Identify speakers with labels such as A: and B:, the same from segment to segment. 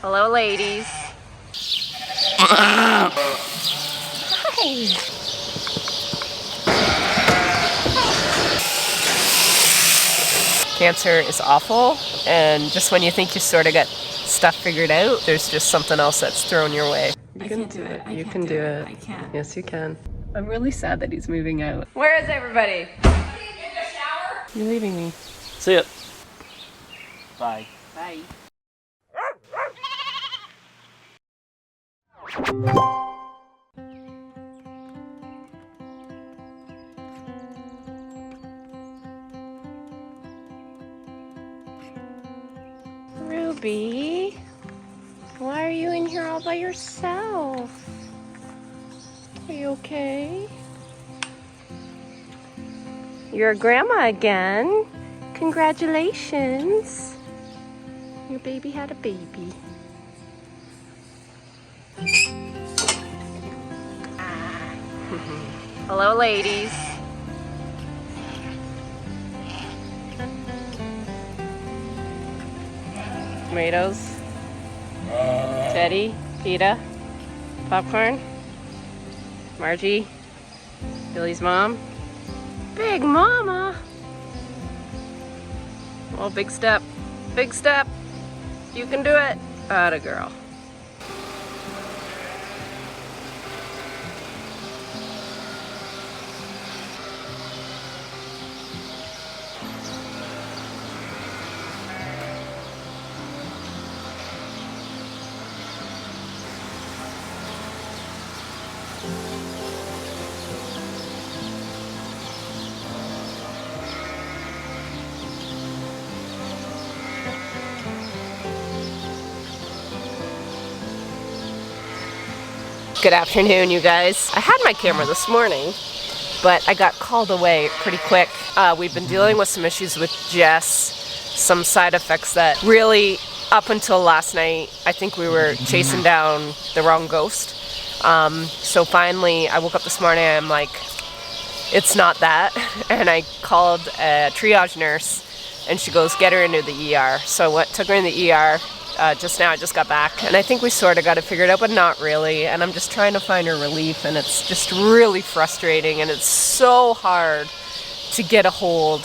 A: Hello, ladies. Hi. Cancer is awful, and just when you think you sort of got stuff figured out, there's just something else that's thrown your way. You can do it. You can do it.
B: I can.
A: Yes, you can. I'm really sad that he's moving out. Where is everybody?
B: In the shower?
A: You're leaving me.
C: See ya. Bye.
A: Bye. Ruby, why are you in here all by yourself? Are you okay? You're a grandma again. Congratulations. Your baby had a baby. Hello, ladies. Tomatoes. Teddy, Peta, popcorn. Margie, Billy's mom. Big mama. Oh, big step. Big step. You can do it. Atta girl. Good afternoon, you guys. I had my camera this morning, but I got called away pretty quick. We've been dealing with some issues with Jess, some side effects that really, up until last night, I think we were chasing down the wrong ghost. So finally, I woke up this morning and I'm like, it's not that. And I called a triage nurse and she goes, get her into the ER. So I took her in the ER. Just now, I just got back, and I think we sort of got it figured out, but not really, and I'm just trying to find her relief, and it's just really frustrating, and it's so hard to get a hold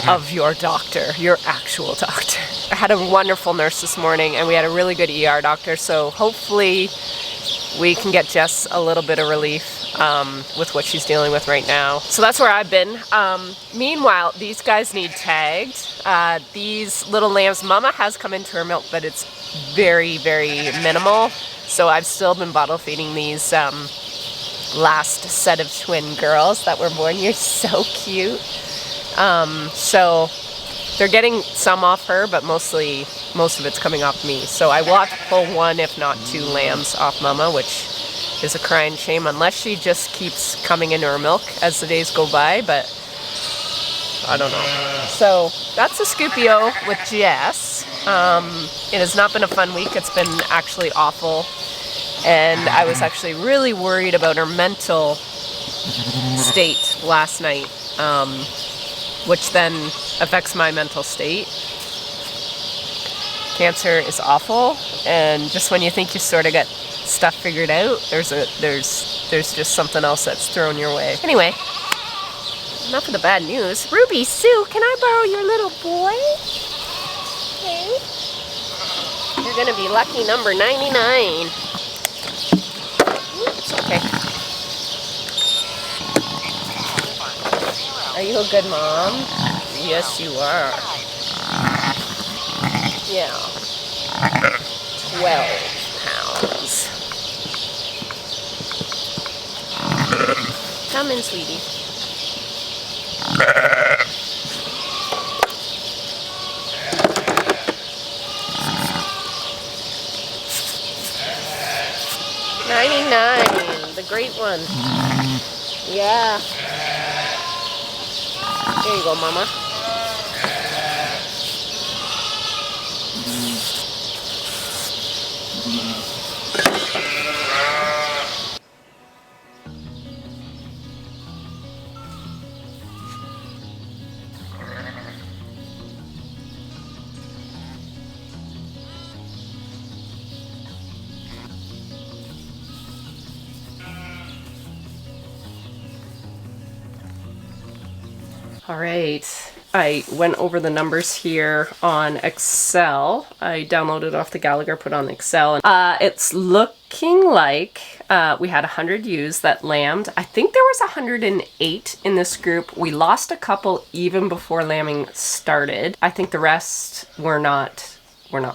A: of your doctor, your actual doctor. I had a wonderful nurse this morning, and we had a really good ER doctor, so hopefully we can get Jess a little bit of relief with what she's dealing with right now. So that's where I've been. Meanwhile, these guys need tagged. These little lambs, Mama has come into her milk, but it's very, very minimal. So I've still been bottle feeding these last set of twin girls that were born. You're so cute. So they're getting some off her, but most of it's coming off me. So I will have to pull one, if not two lambs off Mama, which is a crying shame, unless she just keeps coming into her milk as the days go by, but I don't know. So that's the Scoopio with Jess. It has not been a fun week. It's been actually awful. And I was actually really worried about her mental state last night, which then affects my mental state. Cancer is awful, and just when you think you sort of got stuff figured out, there's just something else that's thrown your way. Anyway, enough of the bad news. Ruby, Sue, can I borrow your little boy? Okay. You're gonna be lucky number 99. Oops, okay. Are you a good mom? Yes, you are. Yeah. 12 pounds. Come in, sweetie. $99, the great one. Yeah. There you go, Mama. All right. I went over the numbers here on Excel. I downloaded off the Gallagher, put on Excel. It's looking like we had 100 ewes that lambed. I think there was 108 in this group. We lost a couple even before lambing started. I think the rest were not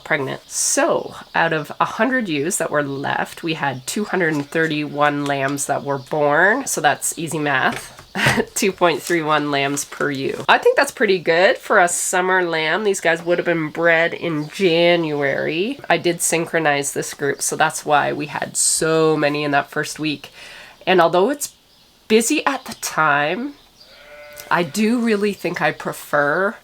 A: pregnant. So out of 100 ewes that were left, we had 231 lambs that were born. So that's easy math. 2.31 lambs per ewe. I think that's pretty good for a summer lamb. These guys would have been bred in January. I did synchronize this group, so that's why we had so many in that first week. And although it's busy at the time, I do really think I prefer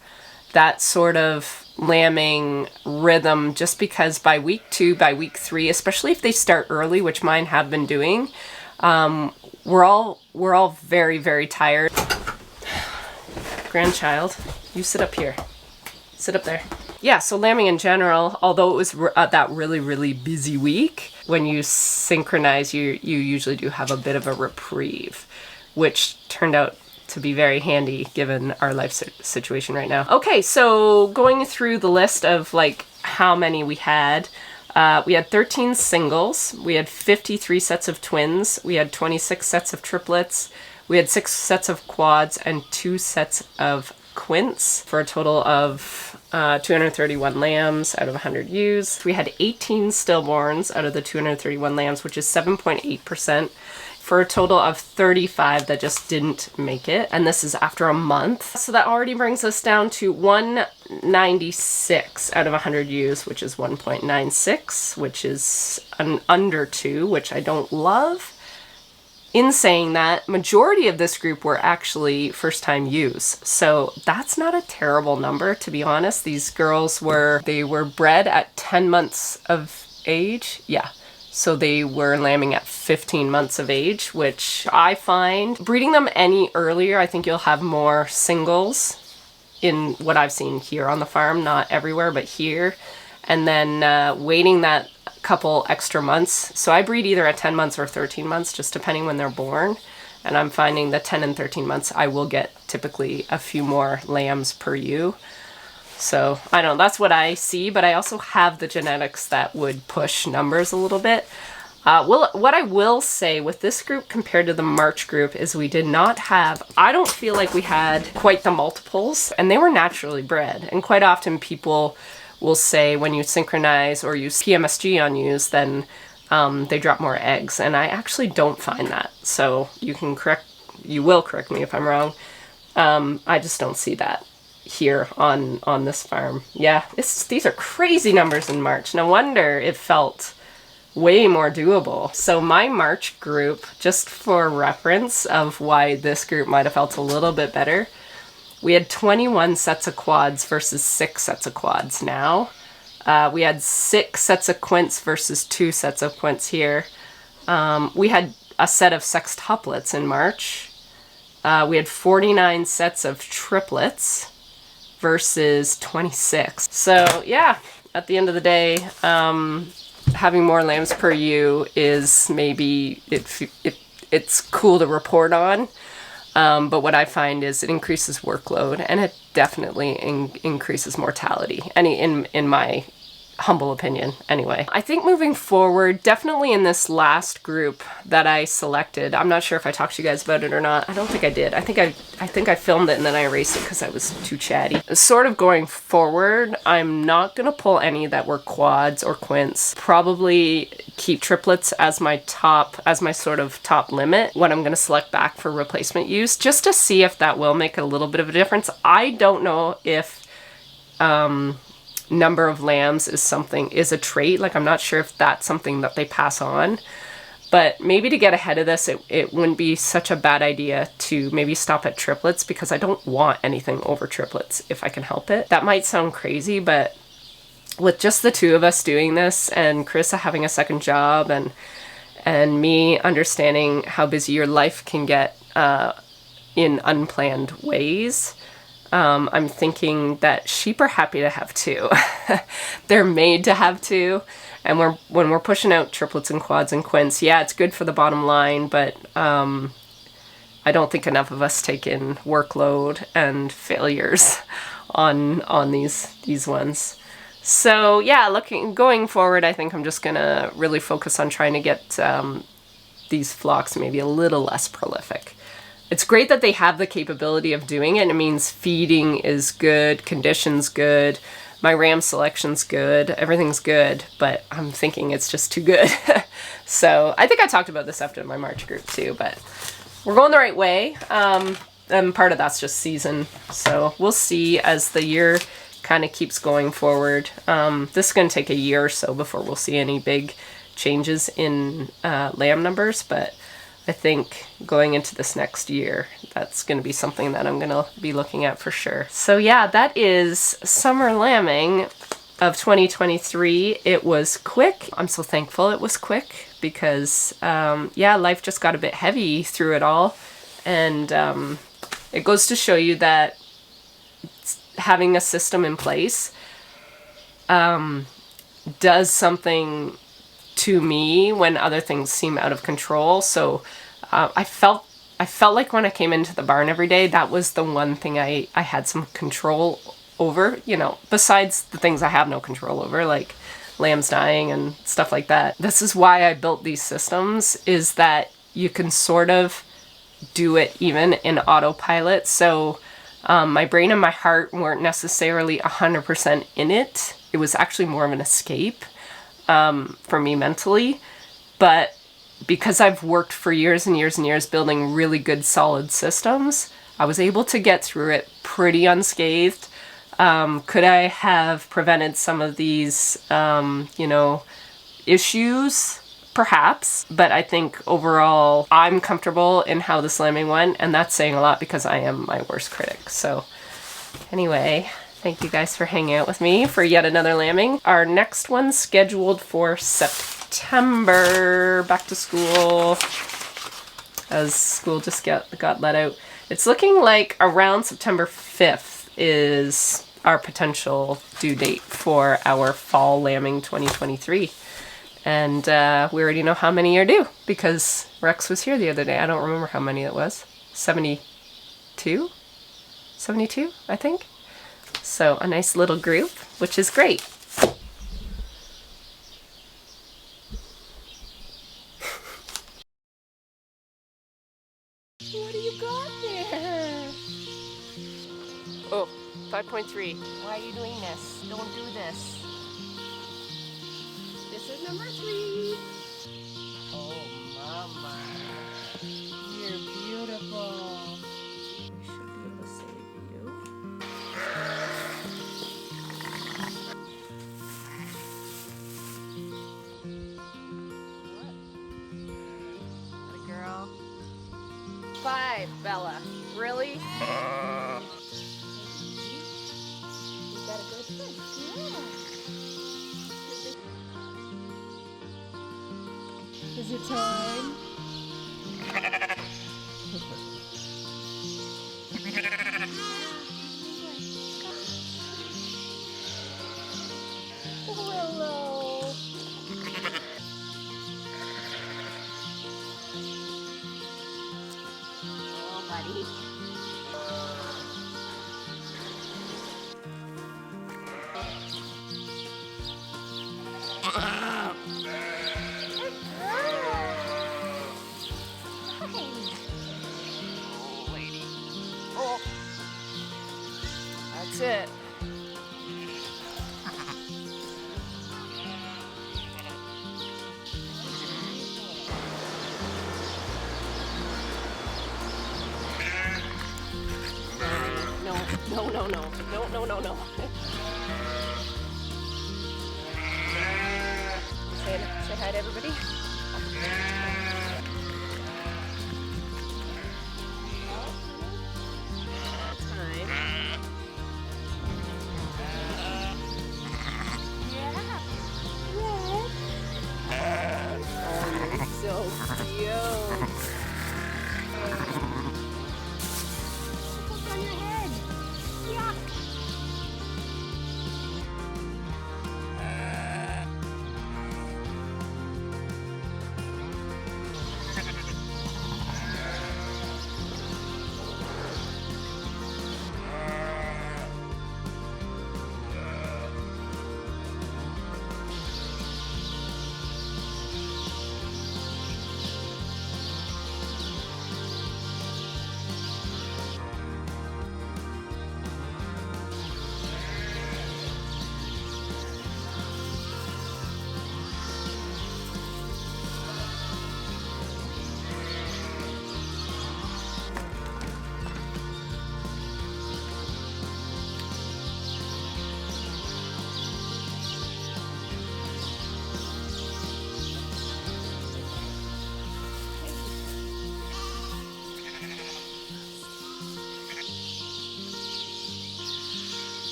A: that sort of lambing rhythm, just because by week 2, by week 3, especially if they start early, which mine have been doing, we're all very, very tired. Grandchild, you sit up here. Sit up there. Yeah, so lambing in general, although it was that really, really busy week, when you synchronize, you usually do have a bit of a reprieve, which turned out to be very handy given our life situation right now. Okay, so going through the list of like how many we had 13 singles, we had 53 sets of twins, we had 26 sets of triplets, we had 6 sets of quads, and 2 sets of quints, for a total of 231 lambs out of 100 ewes. We had 18 stillborns out of the 231 lambs, which is 7.8%. for a total of 35 that just didn't make it. And this is after a month. So that already brings us down to 196 out of 100 ewes, which is 1.96, which is an under 2, which I don't love. In saying that, majority of this group were actually first-time ewes. So that's not a terrible number, to be honest. These girls were bred at 10 months of age. Yeah. So they were lambing at 15 months of age, which I find breeding them any earlier, I think you'll have more singles in what I've seen here on the farm, not everywhere, but here. And then waiting that couple extra months. So I breed either at 10 months or 13 months, just depending when they're born. And I'm finding that 10 and 13 months, I will get typically a few more lambs per ewe. So I don't know, that's what I see, but I also have the genetics that would push numbers a little bit. What I will say with this group compared to the March group is we did not have, I don't feel like we had quite the multiples, and they were naturally bred. And quite often people will say when you synchronize or use PMSG on ewes, then they drop more eggs, and I actually don't find that. So you will correct me if I'm wrong. I just don't see that here on this farm. Yeah, these are crazy numbers in March. No wonder it felt way more doable. So my March group, just for reference of why this group might have felt a little bit better, we had 21 sets of quads versus 6 sets of quads now. We had 6 sets of quints versus 2 sets of quints here. We had a set of sextuplets in March. We had 49 sets of triplets versus 26. So yeah, at the end of the day, having more lambs per ewe is maybe, it's cool to report on, but what I find is it increases workload, and it definitely increases mortality, in my humble opinion anyway. I think moving forward, definitely in this last group that I selected, I'm not sure if I talked to you guys about it or not. I don't think I did. I think I filmed it and then I erased it because I was too chatty. Sort of going forward, I'm not gonna pull any that were quads or quints. Probably keep triplets as my sort of top limit. What I'm gonna select back for replacement use, just to see if that will make a little bit of a difference. I don't know if number of lambs is a trait. Like, I'm not sure if that's something that they pass on, but maybe to get ahead of this, it wouldn't be such a bad idea to maybe stop at triplets, because I don't want anything over triplets if I can help it. That might sound crazy, but with just the two of us doing this, and Carissa having a second job, and me understanding how busy your life can get in unplanned ways, I'm thinking that sheep are happy to have 2. They're made to have 2. And when we're pushing out triplets and quads and quints, yeah, it's good for the bottom line, but I don't think enough of us take in workload and failures on these ones. So yeah, going forward, I think I'm just gonna really focus on trying to get these flocks maybe a little less prolific. It's great that they have the capability of doing it. It means feeding is good, conditions good, my ram selection's good, everything's good, but I'm thinking it's just too good. So I think I talked about this after my March group too, but we're going the right way. And part of that's just season. So we'll see as the year kind of keeps going forward. This is going to take a year or so before we'll see any big changes in lamb numbers, but I think going into this next year, that's going to be something that I'm going to be looking at for sure. So yeah, that is summer lambing of 2023. It was quick. I'm so thankful it was quick because yeah, life just got a bit heavy through it all. And it goes to show you that having a system in place does something to me when other things seem out of control. So I felt like when I came into the barn every day, that was the one thing I had some control over, you know, besides the things I have no control over, like lambs dying and stuff like that. This is why I built these systems, is that you can sort of do it even in autopilot. So my brain and my heart weren't necessarily 100% in it. It was actually more of an escape for me mentally. But because I've worked for years and years and years building really good solid systems, I was able to get through it pretty unscathed. Could I have prevented some of these, you know, issues? Perhaps, but I think overall I'm comfortable in how this lambing went, and that's saying a lot because I am my worst critic. So anyway, thank you guys for hanging out with me for yet another lambing. Our next one's scheduled for September, back to school, as school just got let out. It's looking like around September 5th is our potential due date for our fall lambing 2023. And we already know how many are due because Rex was here the other day. I don't remember how many it was. 72? 72, I think. So a nice little group, which is great. What do you got there? Oh, 5.3. Why are you doing this? Don't do this. This is number 3. Oh, mama. You're beautiful. We should be able to save you. What a girl. 5, Bella. Really? You got a good thing. Yeah. Is it time? Oh, hello. Oh, buddy. That's it. No. Say hi to everybody. So cute. What's on your head? Yuck.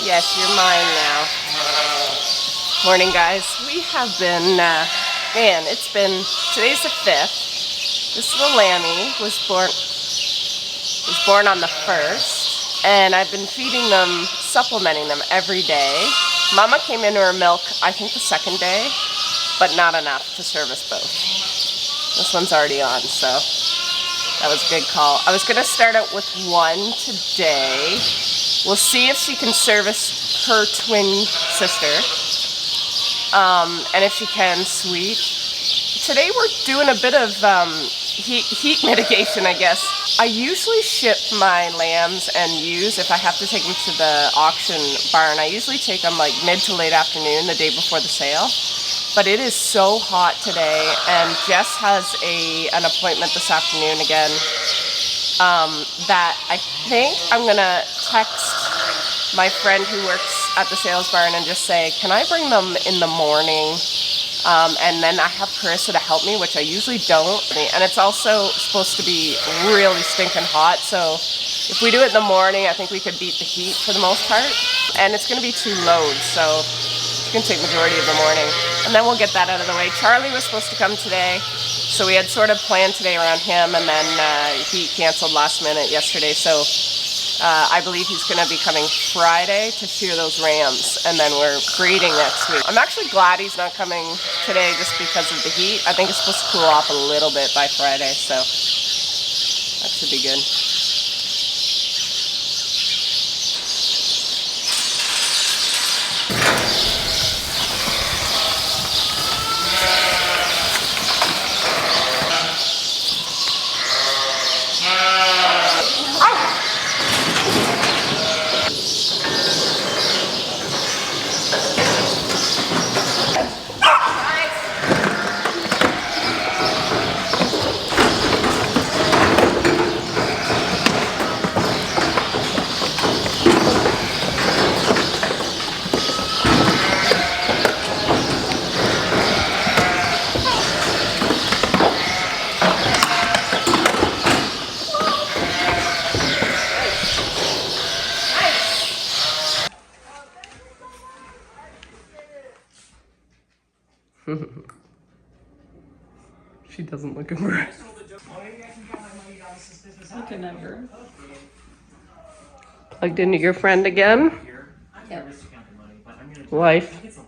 A: Yes, you're mine now. Morning, guys. We have been, man, today's the 5th. This little Lammy was born on the 1st, and I've been feeding them, supplementing them every day. Mama came into her milk, I think the 2nd day, but not enough to service both. This one's already on, so that was a good call. I was going to start out with one today. We'll see if she can service her twin sister. And if she can, sweet. Today we're doing a bit of heat mitigation, I guess. I usually ship my lambs and ewes if I have to take them to the auction barn. I usually take them like mid to late afternoon, the day before the sale. But it is so hot today, and Jess has an appointment this afternoon again that I think I'm gonna text my friend who works at the sales barn and just say, can I bring them in the morning? And then I have Carissa to help me, which I usually don't. And it's also supposed to be really stinking hot, so if we do it in the morning, I think we could beat the heat for the most part. And it's gonna be 2 loads, so it's gonna take majority of the morning. And then we'll get that out of the way. Charlie was supposed to come today, so we had sort of planned today around him, and then he canceled last minute yesterday, so I believe he's going to be coming Friday to shear those rams, and then we're breeding next week. I'm actually glad he's not coming today just because of the heat. I think it's supposed to cool off a little bit by Friday, so that should be good. She doesn't look impressed.
D: I can never.
A: Plugged into your friend again?
D: Yep.
A: Life.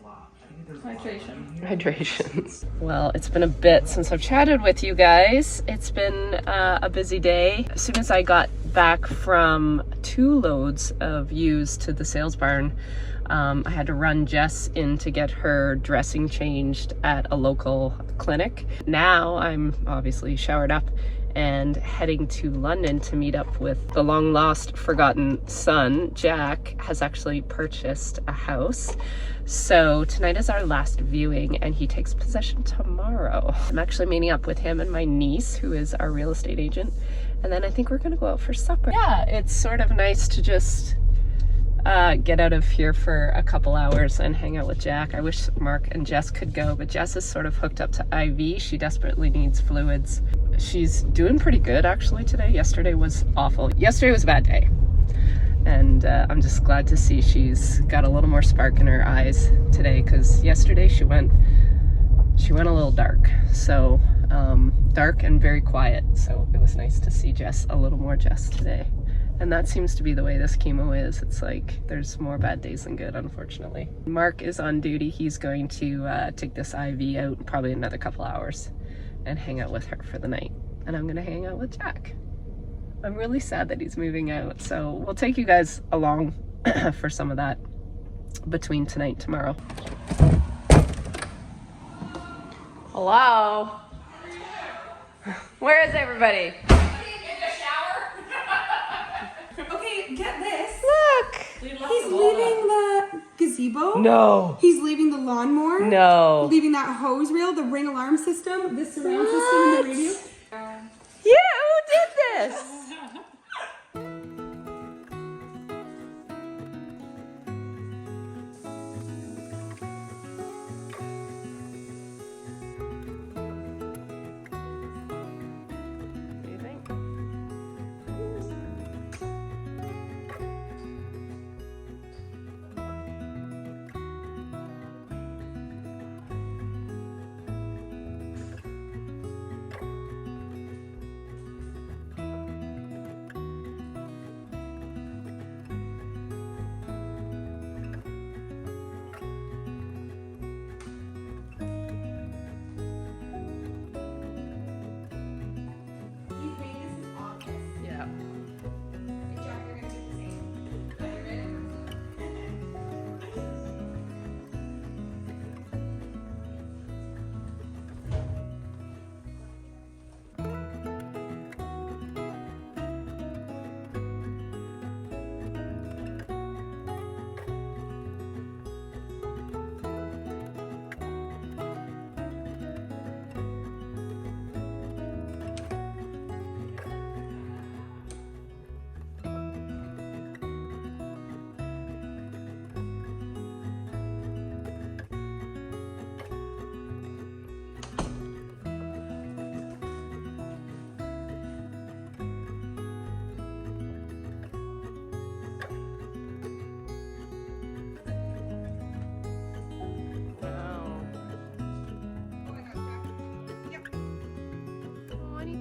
D: Hydration.
A: Well, it's been a bit since I've chatted with you guys. It's been a busy day. As soon as I got back from 2 loads of ewes to the sales barn, I had to run Jess in to get her dressing changed at a local clinic. Now I'm obviously showered up and heading to London to meet up with the long lost forgotten son. Jack has actually purchased a house. So tonight is our last viewing and he takes possession tomorrow. I'm actually meeting up with him and my niece, who is our real estate agent. And then I think we're gonna go out for supper. Yeah, it's sort of nice to just get out of here for a couple hours and hang out with Jack. I wish Mark and Jess could go, but Jess is sort of hooked up to IV. She desperately needs fluids. She's doing pretty good actually today. Yesterday was awful. Yesterday was a bad day. And I'm just glad to see she's got a little more spark in her eyes today, because yesterday she went a little dark. So dark and very quiet. So it was nice to see Jess, a little more Jess today. And that seems to be the way this chemo is. It's like there's more bad days than good, unfortunately. Mark is on duty. He's going to take this IV out probably another couple hours and hang out with her for the night. And I'm gonna hang out with Jack. I'm really sad that he's moving out, so we'll take you guys along for some of that between tonight and tomorrow. Hello? Where is everybody?
B: Okay, get this.
A: Look!
B: He's leaving the gazebo.
A: No.
B: He's leaving the lawnmower.
A: No.
B: Leaving that hose reel, the ring alarm system, the surround system, and the radio.
A: Yeah, who did this? What do you think?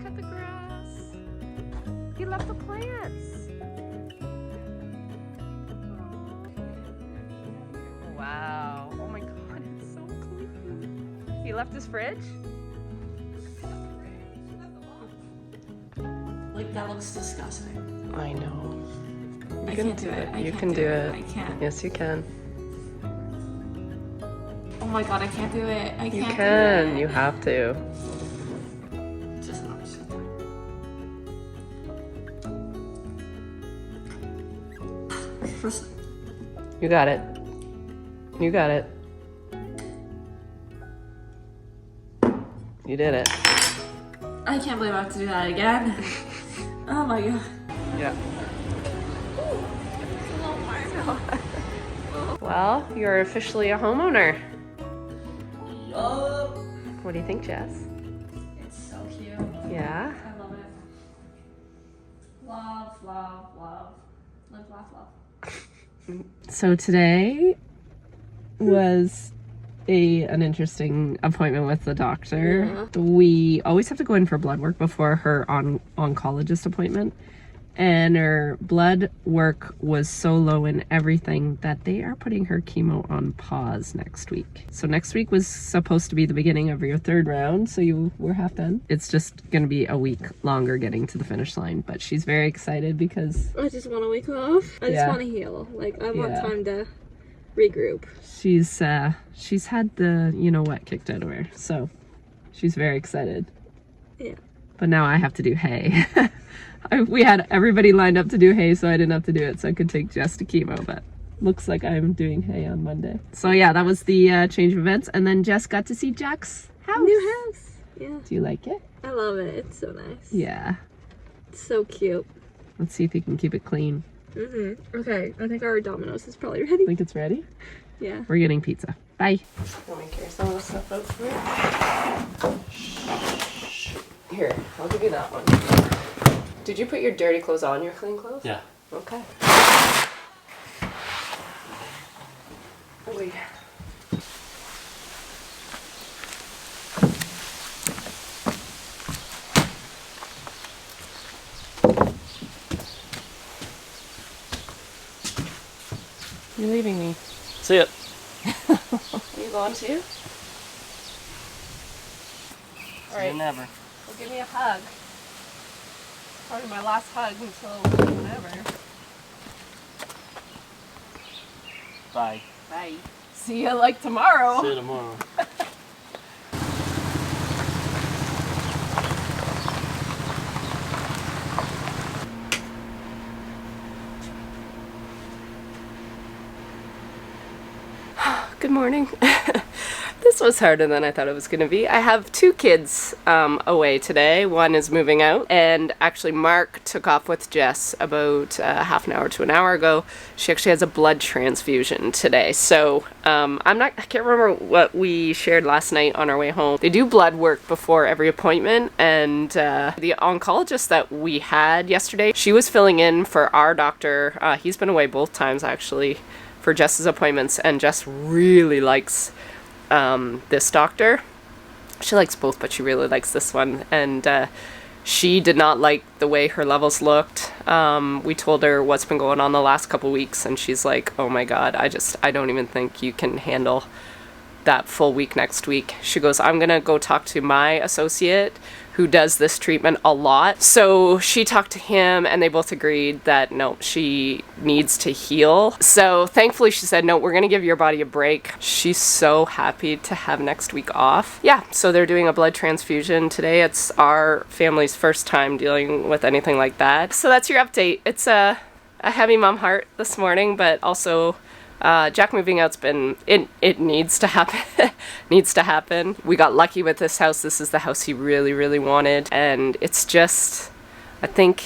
A: at the grass. He left the plants. Wow. Oh my god, it's so clean. He left his fridge?
D: Like, that looks disgusting.
A: I know.
D: I can't do it.
A: You can do it.
D: I can't.
A: Yes, you can.
D: Oh my god, I can't do it. I can't
A: You
D: do
A: can.
D: it.
A: You have to.
D: Just not. First,
A: You got it. You got it. You did it.
D: I can't believe I have to do that again. Oh my god.
A: Yeah. Well, you're officially a homeowner.
D: Yup.
A: What do you think, Jess?
D: It's so cute.
A: Yeah?
D: I love it. Love, love, love. Live, laugh, love.
A: So today was an interesting appointment with the doctor.
D: Yeah.
A: We always have to go in for blood work before her oncologist appointment. And her blood work was so low in everything that they are putting her chemo on pause next week. So next week was supposed to be the beginning of your third round, so you were half done. It's just gonna be a week longer getting to the finish line, but she's very excited because
E: I just want a week off. I
A: Yeah.
E: just want to heal. Like, I want
A: Yeah.
E: time to regroup.
A: she's had the you know what kicked out of her, so she's very excited.
E: Yeah.
A: But now I have to do hay. We had everybody lined up to do hay, so I didn't have to do it, so I could take Jess to chemo, but looks like I'm doing hay on Monday. So yeah, that was the change of events, and then Jess got to see Jack's house.
E: New house. Yeah.
A: Do you like it?
E: I love it. It's so nice.
A: Yeah.
E: It's so cute.
A: Let's see if he can keep it clean.
E: Okay. I think our Domino's is probably ready.
A: Think it's ready?
E: Yeah.
A: We're getting pizza. Bye. You want me to carry some of the stuff out for you? Here, I'll give you that one. Did you put your dirty clothes on your clean clothes?
C: Yeah.
A: Okay. Wait. You're leaving me.
C: See it.
A: Are you going too? All right.
C: Never.
A: Well, give me a hug. Probably my last hug until whenever.
C: Bye.
A: Bye. See you like tomorrow.
C: See you tomorrow.
A: Good morning. This was harder than I thought it was going to be. I have two kids away today. One is moving out, and actually Mark took off with Jess about half an hour to an hour ago. She actually has a blood transfusion today. So I can't remember what we shared last night on our way home. They do blood work before every appointment, and the oncologist that we had yesterday, she was filling in for our doctor. He's been away both times actually for Jess's appointments, and Jess really likes this doctor. She likes both, but she really likes this one, and she did not like the way her levels looked. We told her what's been going on the last couple weeks, and she's like, oh my god, I don't even think you can handle that full week next week. She goes, I'm gonna go talk to my associate who does this treatment a lot. So she talked to him, and they both agreed that no, she needs to heal. So thankfully she said, no, we're gonna give your body a break. She's so happy to have next week off. Yeah, so they're doing a blood transfusion today. It's our family's first time dealing with anything like that. So that's your update. It's a heavy mom heart this morning, but also Jack moving out's been, it needs to happen. Needs to happen. We got lucky with this house. This is the house he really, really wanted. And it's just, I think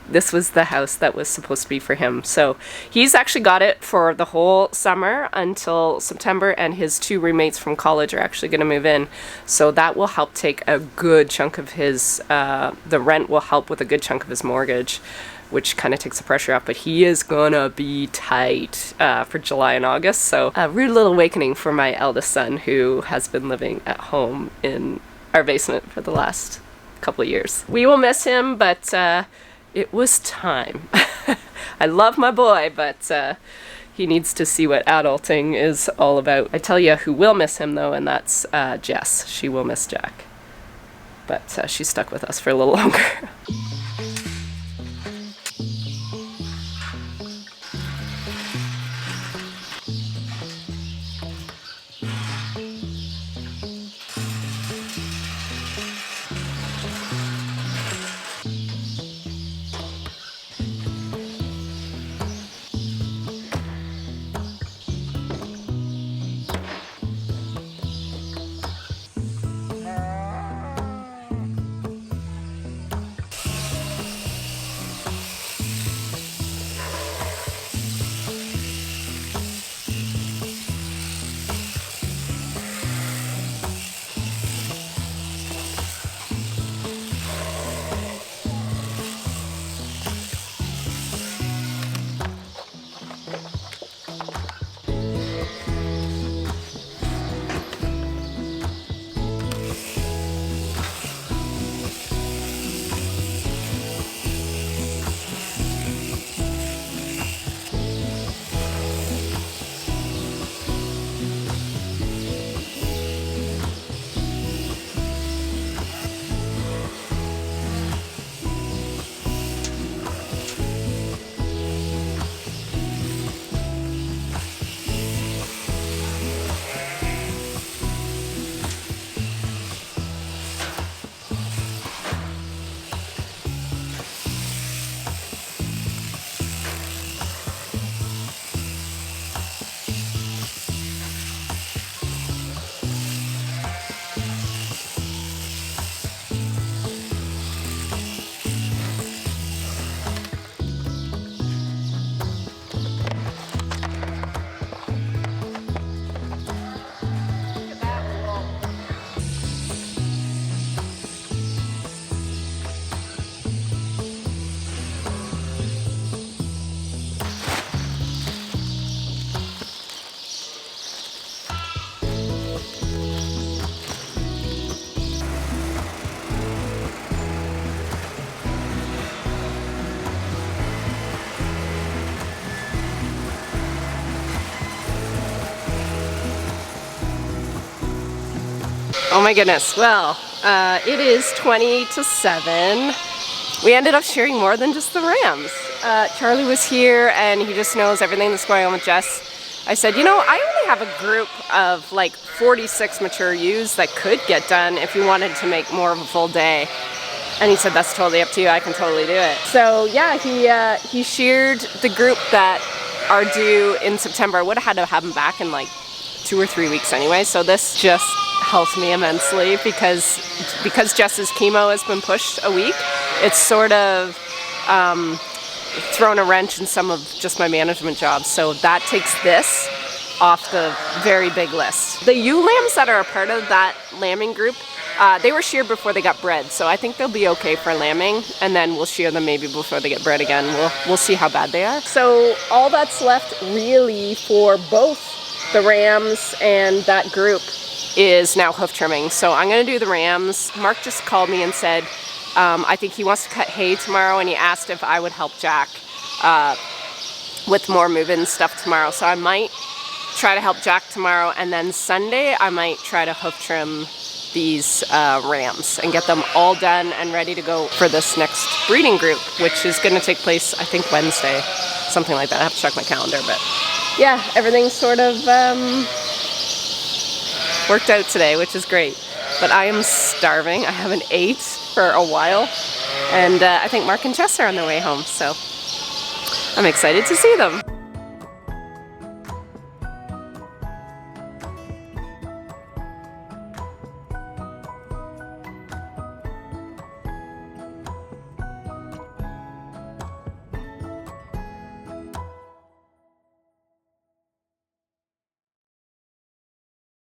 A: this was the house that was supposed to be for him. So he's actually got it for the whole summer until September, and his two roommates from college are actually going to move in. So that will help take a good chunk of his, the rent will help with a good chunk of his mortgage, which kind of takes the pressure off, but he is gonna be tight for July and August. So a rude little awakening for my eldest son, who has been living at home in our basement for the last couple of years. We will miss him, but it was time. I love my boy, but he needs to see what adulting is all about. I tell you who will miss him though, and that's Jess. She will miss Jack. But she's stuck with us for a little longer. Oh my goodness, well, it is 20 to 7. We ended up sharing more than just the rams. Charlie was here and he just knows everything that's going on with Jess. I said, you know, I only have a group of like 46 mature ewes that could get done if you wanted to make more of a full day. And he said, that's totally up to you, I can totally do it. So yeah, he sheared the group that are due in September. I would have had to have them back in like 2 or 3 weeks anyway, so this just helps me immensely because Jess's chemo has been pushed a week. It's sort of thrown a wrench in some of just my management jobs, so that takes this off the very big list. The ewe lambs that are a part of that lambing group, they were sheared before they got bred, so I think they'll be okay for lambing, and then we'll shear them maybe before they get bred again. We'll see how bad they are. So all that's left really for both the rams and that group is now hoof trimming. So I'm gonna do the rams. Mark just called me and said, I think he wants to cut hay tomorrow, and he asked if I would help Jack with more move-in stuff tomorrow. So I might try to help Jack tomorrow, and then Sunday I might try to hoof trim these rams and get them all done and ready to go for this next breeding group, which is gonna take place, I think, Wednesday, something like that. I have to check my calendar, but yeah, everything's sort of worked out today, which is great. But I am starving. I haven't ate for a while, and I think Mark and Jess are on their way home, so I'm excited to see them.